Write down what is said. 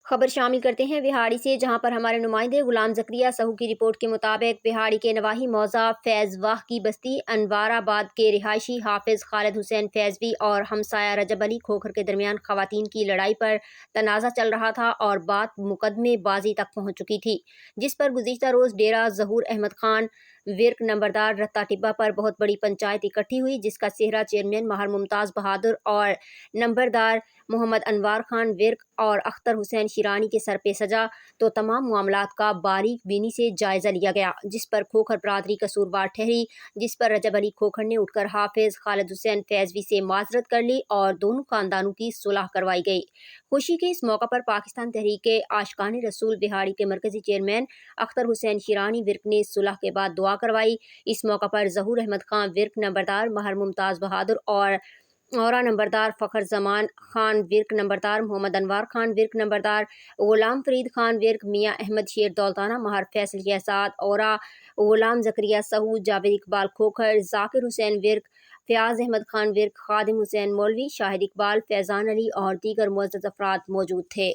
خبر شامل کرتے ہیں بہاڑی سے، جہاں پر ہمارے نمائندے غلام زکریا سہو کی رپورٹ کے مطابق بہاڑی کے نواحی موضع فیض واہ کی بستی انوار آباد کے رہائشی حافظ خالد حسین فیضوی اور ہمسایہ رجب علی کھوکھر کے درمیان خواتین کی لڑائی پر تنازع چل رہا تھا اور بات مقدمے بازی تک پہنچ چکی تھی، جس پر گزشتہ روز ڈیرہ ظہور احمد خان ورک نمبردار رتا ٹبہ پر بہت بڑی پنچایت اکٹھی ہوئی، جس کا سہرا چیئرمین ماہر ممتاز بہادر اور نمبردار محمد انوار خان ورک اور اختر حسین شیرانی کے سر پہ سجا، تو تمام معاملات کا باریک بینی سے جائزہ لیا گیا، جس پر کھوکھر برادری قصوروار ٹھہری، جس پر رجب علی کھوکھر نے اٹھ کر حافظ خالد حسین فیضوی سے معذرت کر لی اور دونوں خاندانوں کی صلح کروائی گئی۔ خوشی کے اس موقع پر پاکستان تحریک عاشقان رسول بہاڑی کے مرکزی چیئرمین اختر حسین شیرانی ورک نے صلح کے بعد دعا کروائی۔ اس موقع پر ظہور احمد خان ورک نمبردار ماہر ممتاز بہادر اور اورا نمبردار فخر زمان خان ورک نمبردار محمد انوار خان ورک نمبردار غلام فرید خان ورک میاں احمد شیر دولتانہ ماہر فیصل شہزاد اورا غلام زکریا سہو جاوید اقبال کھوکھر ذاکر حسین ورک فیاض احمد خان ورک خادم حسین مولوی شاہد اقبال فیضان علی اور دیگر معزز افراد موجود تھے۔